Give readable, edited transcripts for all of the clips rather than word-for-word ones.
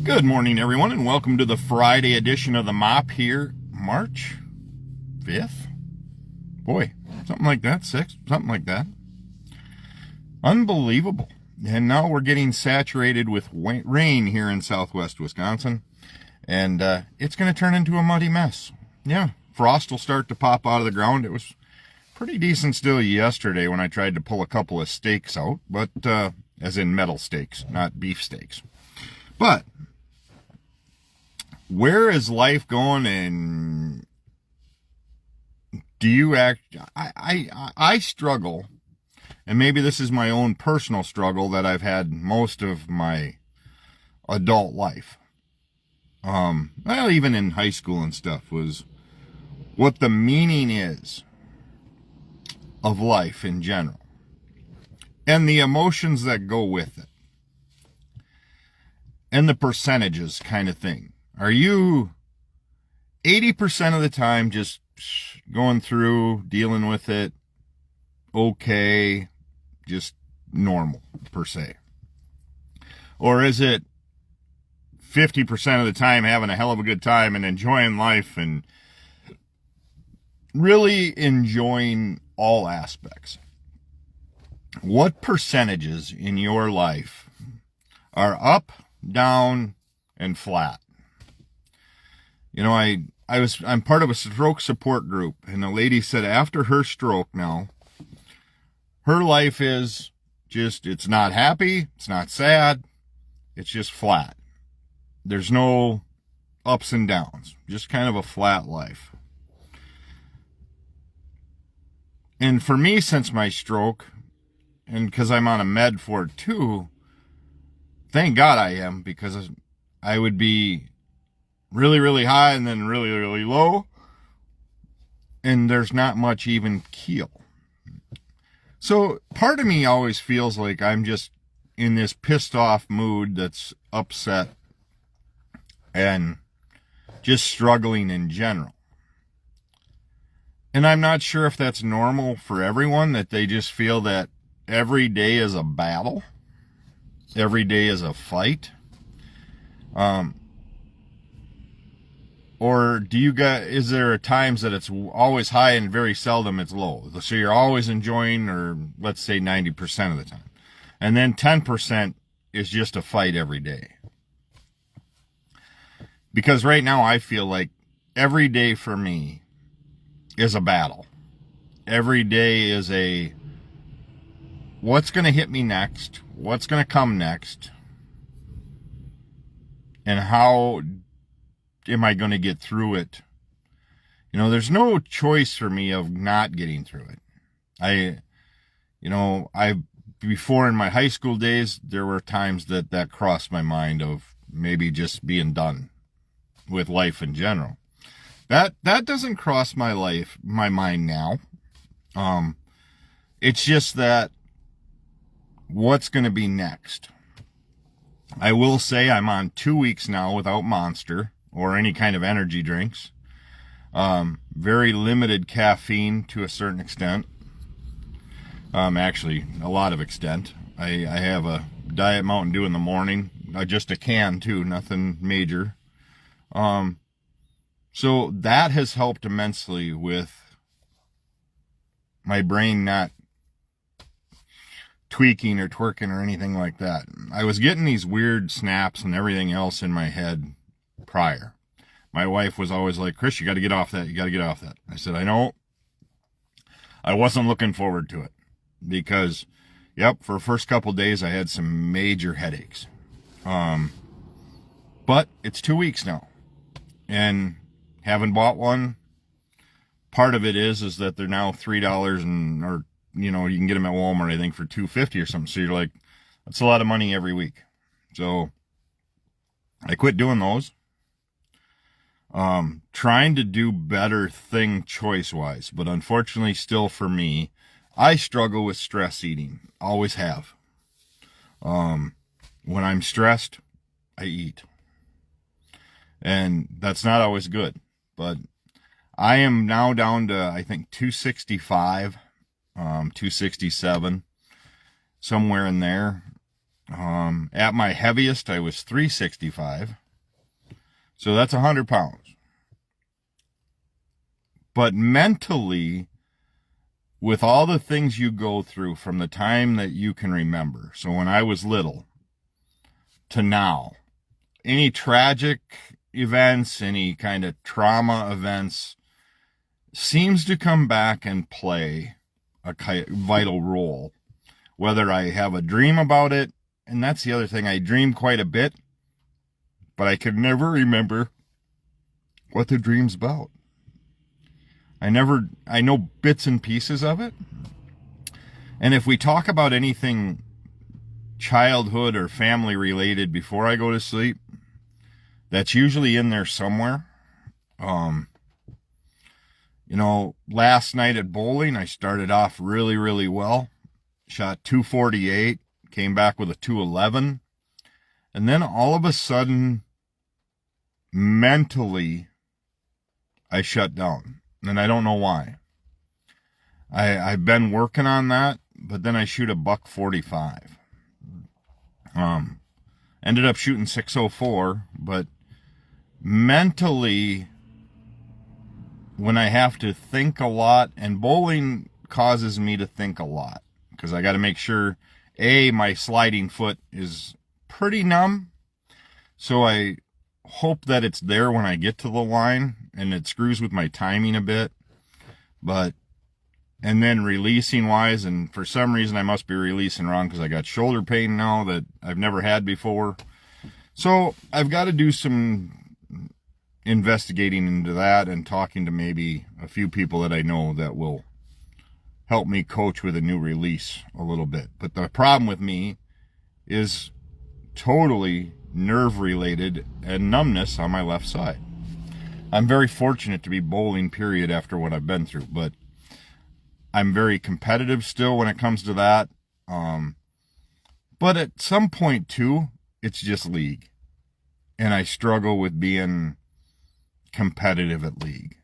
Good morning, everyone, and welcome to the Friday edition of the Mop here, March 5th? Boy, something like that, 6th, something like that. Unbelievable. And now we're getting saturated with rain here in southwest Wisconsin, and it's going to turn into a muddy mess. Yeah, frost will start to pop out of the ground. It was pretty decent still yesterday when I tried to pull a couple of steaks out, but as in metal steaks, not beef steaks. But where is life going, and do you I struggle, and maybe this is my own personal struggle that I've had most of my adult life. Well, even in high school and stuff, was what the meaning is of life in general and the emotions that go with it and the percentages kind of thing. Are you 80% of the time just going through, dealing with it, okay, just normal, per se? Or is it 50% of the time having a hell of a good time and enjoying life and really enjoying all aspects? What percentages in your life are up, down, and flat? You know, I'm part of a stroke support group, and the lady said after her stroke now, her life is just, it's not happy, it's not sad, it's just flat. There's no ups and downs, just kind of a flat life. And for me, since my stroke, and because I'm on a med for it too, thank God I am, because I would be really, really high and then really, really low, and there's not much even keel. So part of me always feels like I'm just in this pissed off mood that's upset and just struggling in general. And I'm not sure if that's normal for everyone, that they just feel that every day is a battle, every day is a fight. Or is there times that it's always high and very seldom it's low? So you're always enjoying, or let's say 90% of the time. And then 10% is just a fight every day. Because right now I feel like every day for me is a battle. Every day is what's going to hit me next? What's going to come next? And how am I going to get through it? You know, there's no choice for me of not getting through it. Before in my high school days, there were times that crossed my mind of maybe just being done with life in general. That doesn't cross my mind now. It's just that what's going to be next? I will say I'm on 2 weeks now without Monster or any kind of energy drinks. Very limited caffeine to a certain extent. Actually, a lot of extent. I have a Diet Mountain Dew in the morning. Just a can, too. Nothing major. So that has helped immensely with my brain not tweaking or twerking or anything like that. I was getting these weird snaps and everything else in my head prior. My wife was always like, Chris, you got to get off that. You got to get off that. I said, I know. I wasn't looking forward to it because, for the first couple of days I had some major headaches. But it's 2 weeks now and haven't bought one. Part of it is that they're now $3 or you can get them at Walmart, I think, for $2.50 or something. So you're like, that's a lot of money every week. So I quit doing those. Trying to do better thing choice-wise, but unfortunately still for me, I struggle with stress eating. Always have. When I'm stressed, I eat. And that's not always good, but I am now down to, I think, 265, 267, somewhere in there. At my heaviest, I was 365. So that's 100 pounds. But mentally, with all the things you go through from the time that you can remember, so when I was little to now, any tragic events, any kind of trauma events, seems to come back and play a vital role. Whether I have a dream about it, and that's the other thing, I dream quite a bit, but I could never remember what the dream's about. I know bits and pieces of it. And if we talk about anything childhood or family related before I go to sleep, that's usually in there somewhere. Last night at bowling, I started off really, really well. Shot 248, came back with a 211. And then all of a sudden, mentally, I shut down. And I don't know why. I've been working on that, but then I shoot a .45. Ended up shooting 604, but mentally, when I have to think a lot, and bowling causes me to think a lot, because I got to make sure, my sliding foot is pretty numb, so I hope that it's there when I get to the line, and it screws with my timing a bit. And then releasing wise, and for some reason I must be releasing wrong because I got shoulder pain now that I've never had before. So I've got to do some investigating into that and talking to maybe a few people that I know that will help me coach with a new release a little bit. But the problem with me is totally nerve related and numbness on my left side. I'm very fortunate to be bowling, period, after what I've been through, but I'm very competitive still when it comes to that. But at some point too, it's just league. And I struggle with being competitive at league.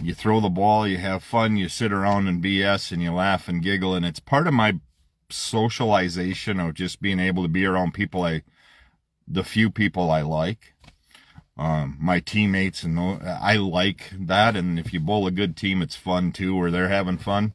You throw the ball, you have fun, you sit around and BS and you laugh and giggle, and it's part of my socialization of just being able to be around the few people I like. My teammates, and I like that, and if you bowl a good team, it's fun too, or they're having fun.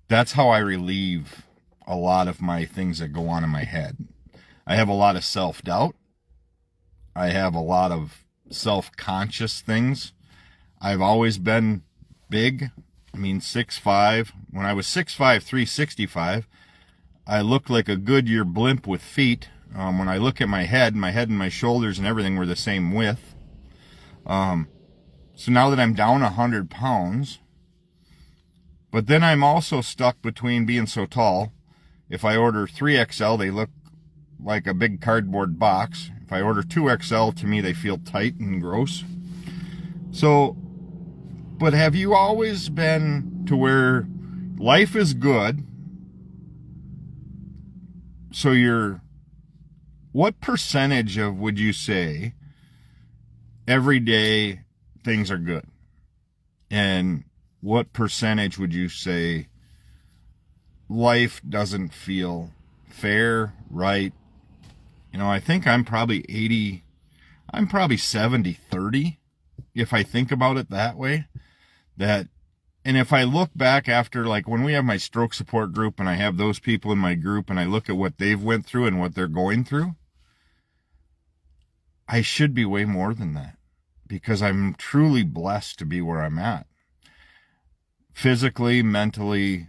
That's how I relieve a lot of my things that go on in my head. I have a lot of self-doubt. I have a lot of self-conscious things. I've always been big. 6'5". When I was 6'5", 365, I looked like a Goodyear blimp with feet. When I look at my head and my shoulders and everything were the same width. So now that I'm down 100 pounds, but then I'm also stuck between being so tall. If I order 3XL, they look like a big cardboard box. If I order 2XL, to me, they feel tight and gross. So, but have you always been to where life is good? So what percentage of, would you say, every day things are good? And what percentage would you say life doesn't feel fair, right? I think I'm probably 70-30, if I think about it that way. And if I look back after, like when we have my stroke support group and I have those people in my group and I look at what they've went through and what they're going through, I should be way more than that, because I'm truly blessed to be where I'm at. Physically, mentally,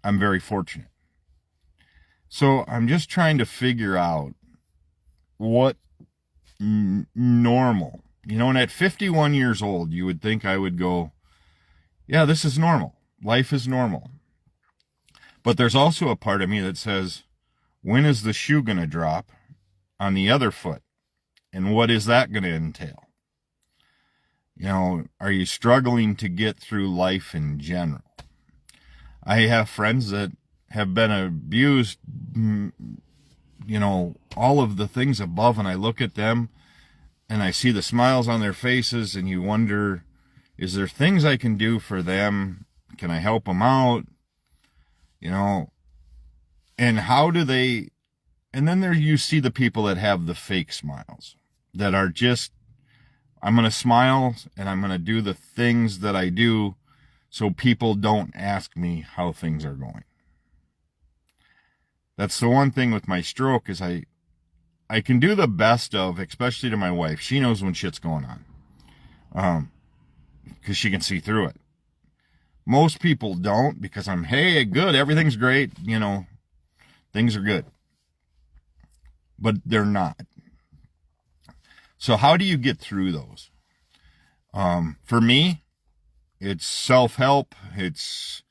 I'm very fortunate. So I'm just trying to figure out what normal, and at 51 years old, you would think I would go, yeah, this is normal. Life is normal. But there's also a part of me that says, when is the shoe going to drop on the other foot? And what is that going to entail? Are you struggling to get through life in general? I have friends that have been abused, all of the things above, and I look at them and I see the smiles on their faces, and you wonder, is there things I can do for them? Can I help them out? And how do they, and then there you see the people that have the fake smiles that are just, I'm going to smile and I'm going to do the things that I do so people don't ask me how things are going. That's the one thing with my stroke is I can do the best of, especially to my wife. She knows when shit's going on. Because she can see through it. Most people don't because I'm, hey, good, everything's great, things are good. But they're not. So how do you get through those? For me, it's self-help, it's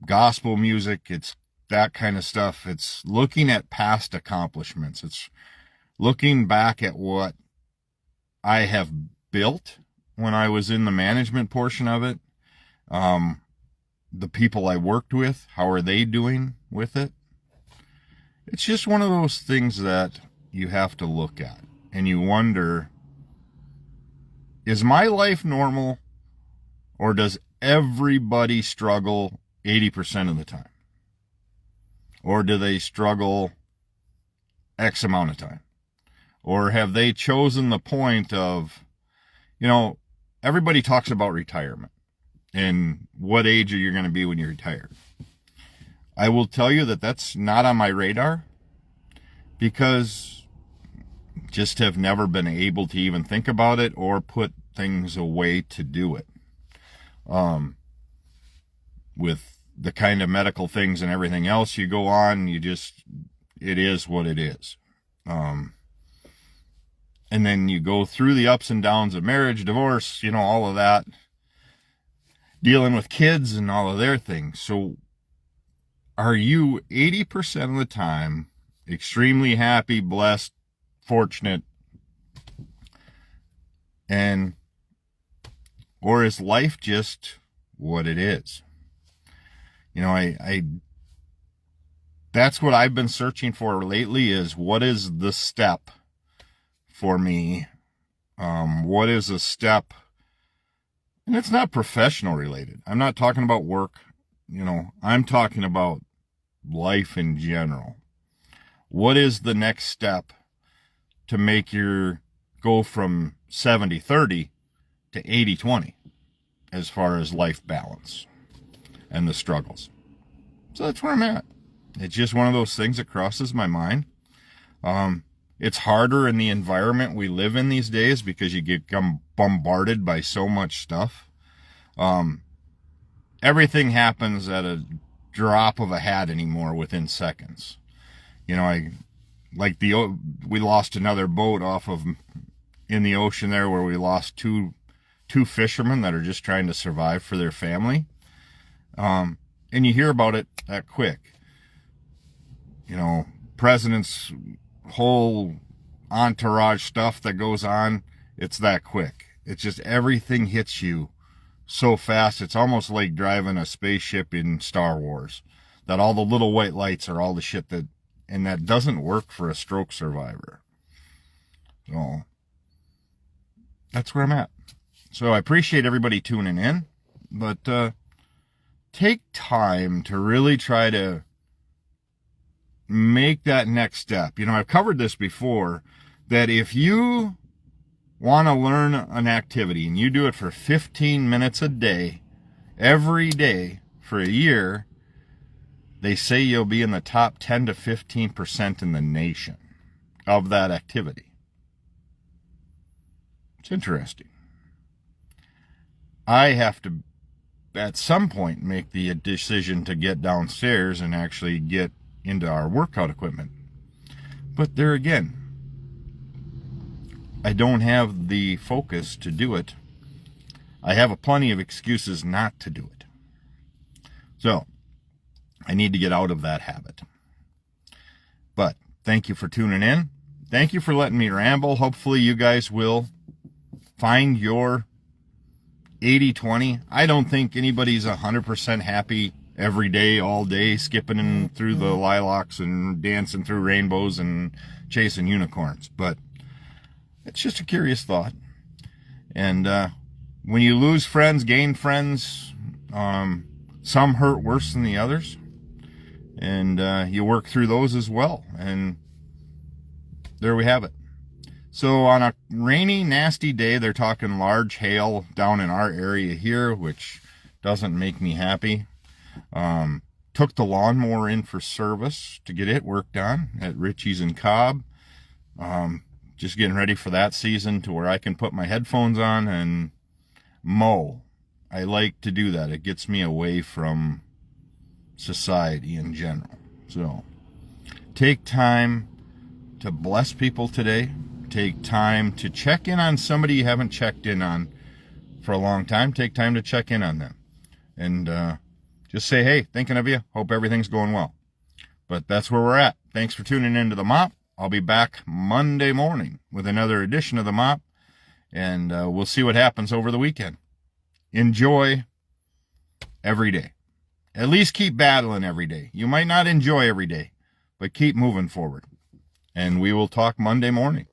gospel music, it's that kind of stuff. It's looking at past accomplishments. It's looking back at what I have built when I was in the management portion of it. The people I worked with, how are they doing with it? It's just one of those things that you have to look at and you wonder, is my life normal or does everybody struggle 80% of the time? Or do they struggle X amount of time? Or have they chosen the point of, everybody talks about retirement and what age are you going to be when you're retired? I will tell you that that's not on my radar because just have never been able to even think about it or put things away to do it. With the kind of medical things and everything else you go on, it is what it is. And then you go through the ups and downs of marriage, divorce, all of that, dealing with kids and all of their things. So are you 80% of the time extremely happy, blessed, fortunate, or is life just what it is? That's what I've been searching for lately is what is the step for me? What is a step? And it's not professional related. I'm not talking about work. I'm talking about life in general. What is the next step to make your go from 70-30 to 80-20 as far as life balance and the struggles? So that's where I'm at. It's just one of those things that crosses my mind. It's harder in the environment we live in these days because you get bombarded by so much stuff. Everything happens at a drop of a hat anymore within seconds. We lost another boat in the ocean there where we lost two fishermen that are just trying to survive for their family. And you hear about it that quick. President's whole entourage stuff that goes on, it's that quick. It's just everything hits you so fast. It's almost like driving a spaceship in Star Wars. That all the little white lights are all the shit that doesn't work for a stroke survivor. So that's where I'm at. So I appreciate everybody tuning in, but take time to really try to make that next step. I've covered this before, that if you want to learn an activity and you do it for 15 minutes a day, every day for a year, they say you'll be in the top 10 to 15% in the nation of that activity. It's interesting. I have to, at some point, make the decision to get downstairs and actually get into our workout equipment. But there again, I don't have the focus to do it. I have plenty of excuses not to do it. So, I need to get out of that habit. But thank you for tuning in. Thank you for letting me ramble. Hopefully you guys will find your 80-20. I don't think anybody's 100% happy every day, all day, skipping through the lilacs and dancing through rainbows and chasing unicorns. But it's just a curious thought. And when you lose friends, gain friends, some hurt worse than the others. and you work through those as well. And there we have it. So on a rainy, nasty day, they're talking large hail down in our area here, which doesn't make me happy. Took the lawnmower in for service to get it worked on at Richie's in Cobb. Just getting ready for that season to where I can put my headphones on and mow. I like to do that. It gets me away from society in general. So take time to bless people today. Take time to check in on somebody you haven't checked in on for a long time. Take time to check in on them. And just say, hey, thinking of you. Hope everything's going well. But that's where we're at. Thanks for tuning in to The Mop. I'll be back Monday morning with another edition of The Mop. And we'll see what happens over the weekend. Enjoy every day. At least keep battling every day. You might not enjoy every day, but keep moving forward. And we will talk Monday morning.